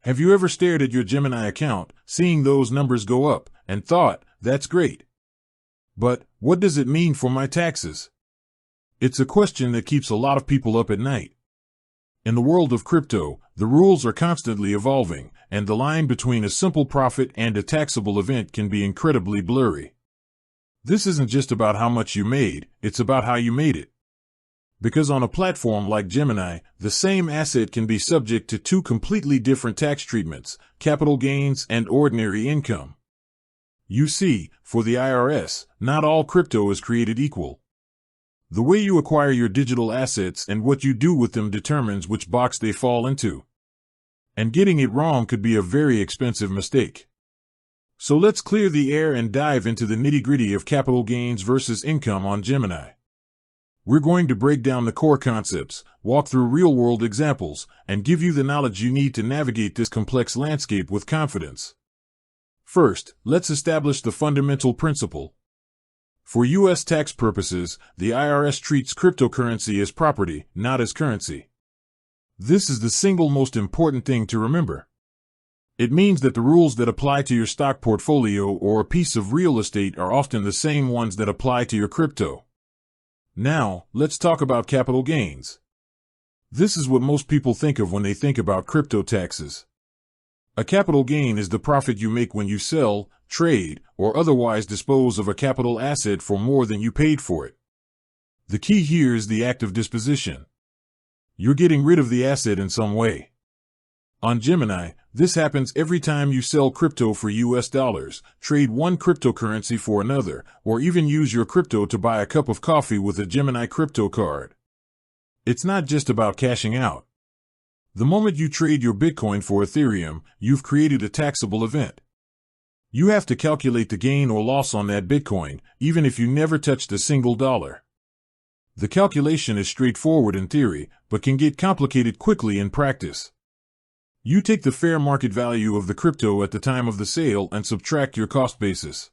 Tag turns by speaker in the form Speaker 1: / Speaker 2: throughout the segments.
Speaker 1: Have you ever stared at your Gemini account, seeing those numbers go up, and thought, that's great? But what does it mean for my taxes? It's a question that keeps a lot of people up at night. In the world of crypto, the rules are constantly evolving, and the line between a simple profit and a taxable event can be incredibly blurry. This isn't just about how much you made, it's about how you made it. Because on a platform like Gemini, the same asset can be subject to two completely different tax treatments, capital gains and ordinary income. You see, for the IRS, not all crypto is created equal. The way you acquire your digital assets and what you do with them determines which box they fall into. And getting it wrong could be a very expensive mistake. So let's clear the air and dive into the nitty-gritty of capital gains versus income on Gemini. We're going to break down the core concepts, walk through real-world examples, and give you the knowledge you need to navigate this complex landscape with confidence. First, let's establish the fundamental principle. For U.S. tax purposes, the IRS treats cryptocurrency as property, not as currency. This is the single most important thing to remember. It means that the rules that apply to your stock portfolio or a piece of real estate are often the same ones that apply to your crypto. Now, let's talk about capital gains. This is what most people think of when they think about crypto taxes. A capital gain is the profit you make when you sell, trade, or otherwise dispose of a capital asset for more than you paid for it. The key here is the act of disposition. You're getting rid of the asset in some way. On Gemini, this happens every time you sell crypto for US dollars, trade one cryptocurrency for another, or even use your crypto to buy a cup of coffee with a Gemini crypto card. It's not just about cashing out. The moment you trade your Bitcoin for Ethereum, you've created a taxable event. You have to calculate the gain or loss on that Bitcoin, even if you never touched a single dollar. The calculation is straightforward in theory, but can get complicated quickly in practice. You take the fair market value of the crypto at the time of the sale and subtract your cost basis.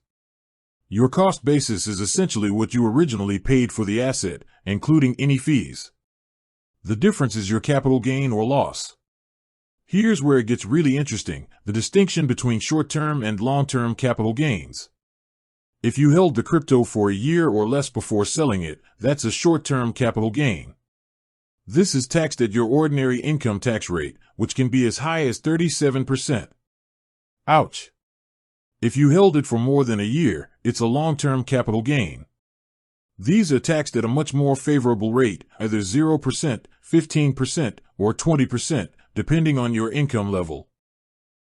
Speaker 1: Your cost basis is essentially what you originally paid for the asset, including any fees. The difference is your capital gain or loss. Here's where it gets really interesting, the distinction between short-term and long-term capital gains. If you held the crypto for a year or less before selling it, that's a short-term capital gain. This is taxed at your ordinary income tax rate, which can be as high as 37%. Ouch! If you held it for more than a year, it's a long-term capital gain. These are taxed at a much more favorable rate, either 0%, 15%, or 20%, depending on your income level.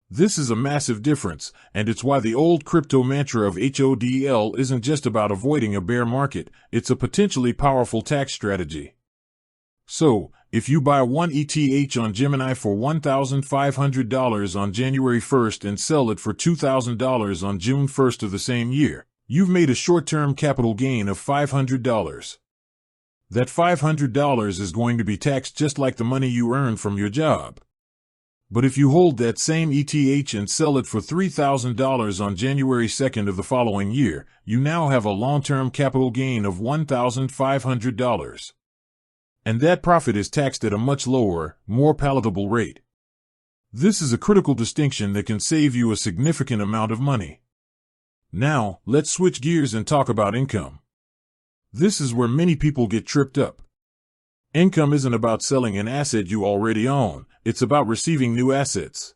Speaker 1: This is a massive difference, and it's why the old crypto mantra of HODL isn't just about avoiding a bear market, it's a potentially powerful tax strategy. So, if you buy one ETH on Gemini for $1,500 on January 1st and sell it for $2,000 on June 1st of the same year, you've made a short-term capital gain of $500. That $500 is going to be taxed just like the money you earned from your job. But if you hold that same ETH and sell it for $3,000 on January 2nd of the following year, you now have a long-term capital gain of $1,500. And that profit is taxed at a much lower, more palatable rate. This is a critical distinction that can save you a significant amount of money. Now, let's switch gears and talk about income. This is where many people get tripped up. Income isn't about selling an asset you already own, it's about receiving new assets.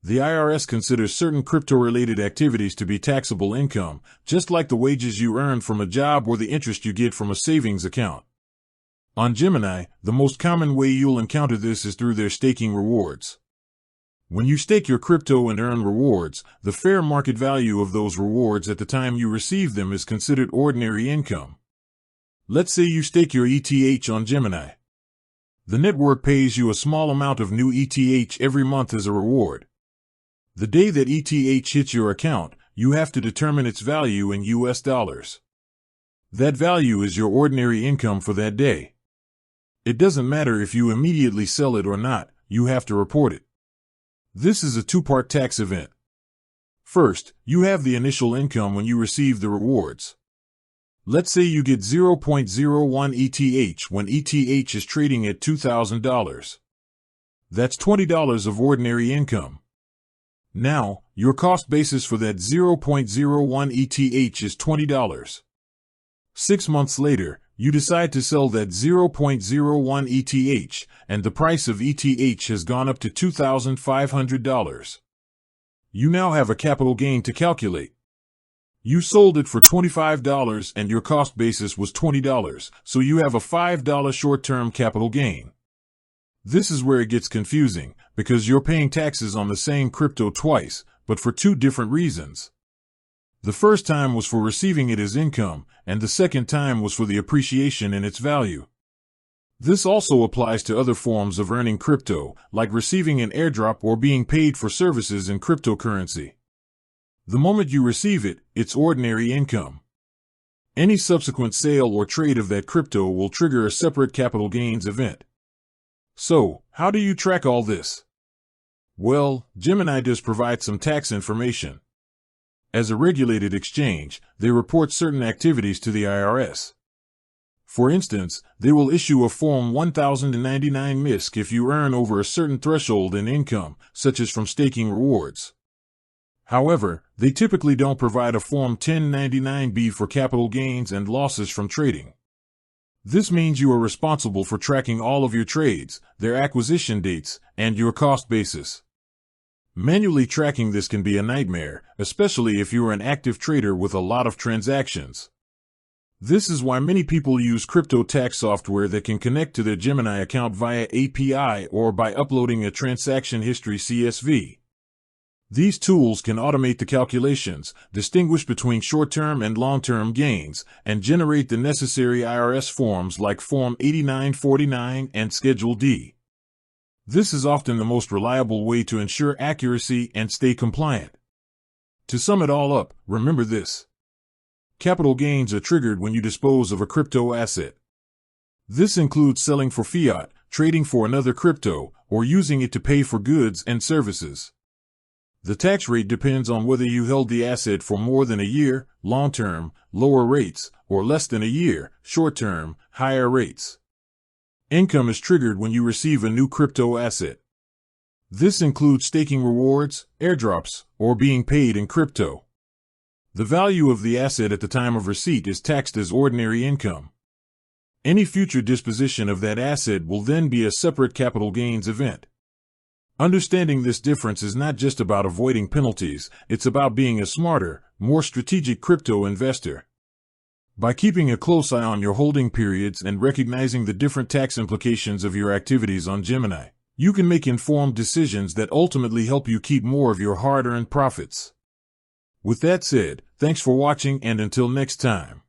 Speaker 1: The IRS considers certain crypto-related activities to be taxable income, just like the wages you earn from a job or the interest you get from a savings account. On Gemini, the most common way you'll encounter this is through their staking rewards. When you stake your crypto and earn rewards, the fair market value of those rewards at the time you receive them is considered ordinary income. Let's say you stake your ETH on Gemini. The network pays you a small amount of new ETH every month as a reward. The day that ETH hits your account, you have to determine its value in US dollars. That value is your ordinary income for that day. It doesn't matter if you immediately sell it or not, you have to report it. This is a two-part tax event. First, you have the initial income when you receive the rewards. Let's say you get 0.01 ETH when ETH is trading at $2,000. That's $20 of ordinary income. Now, your cost basis for that 0.01 ETH is $20. 6 months later, you decide to sell that 0.01 ETH, and the price of ETH has gone up to $2,500. You now have a capital gain to calculate. You sold it for $25 and your cost basis was $20, so you have a $5 short-term capital gain. This is where it gets confusing, because you're paying taxes on the same crypto twice, but for two different reasons. The first time was for receiving it as income, and the second time was for the appreciation in its value. This also applies to other forms of earning crypto, like receiving an airdrop or being paid for services in cryptocurrency. The moment you receive it, it's ordinary income. Any subsequent sale or trade of that crypto will trigger a separate capital gains event. So, how do you track all this? Well, Gemini does provide some tax information. As a regulated exchange, they report certain activities to the IRS. For instance, they will issue a Form 1099 MISC if you earn over a certain threshold in income, such as from staking rewards. However, they typically don't provide a Form 1099-B for capital gains and losses from trading. This means you are responsible for tracking all of your trades, their acquisition dates, and your cost basis. Manually tracking this can be a nightmare, especially if you are an active trader with a lot of transactions. This is why many people use crypto tax software that can connect to their Gemini account via API or by uploading a transaction history CSV. These tools can automate the calculations, distinguish between short-term and long-term gains, and generate the necessary IRS forms like Form 8949 and Schedule D. This is often the most reliable way to ensure accuracy and stay compliant. To sum it all up, remember this. Capital gains are triggered when you dispose of a crypto asset. This includes selling for fiat, trading for another crypto, or using it to pay for goods and services. The tax rate depends on whether you held the asset for more than a year, long-term, lower rates, or less than a year, short-term, higher rates. Income is triggered when you receive a new crypto asset. This includes staking rewards, airdrops, or being paid in crypto. The value of the asset at the time of receipt is taxed as ordinary income. Any future disposition of that asset will then be a separate capital gains event. Understanding this difference is not just about avoiding penalties, it's about being a smarter, more strategic crypto investor. By keeping a close eye on your holding periods and recognizing the different tax implications of your activities on Gemini, you can make informed decisions that ultimately help you keep more of your hard-earned profits. With that said, thanks for watching and until next time.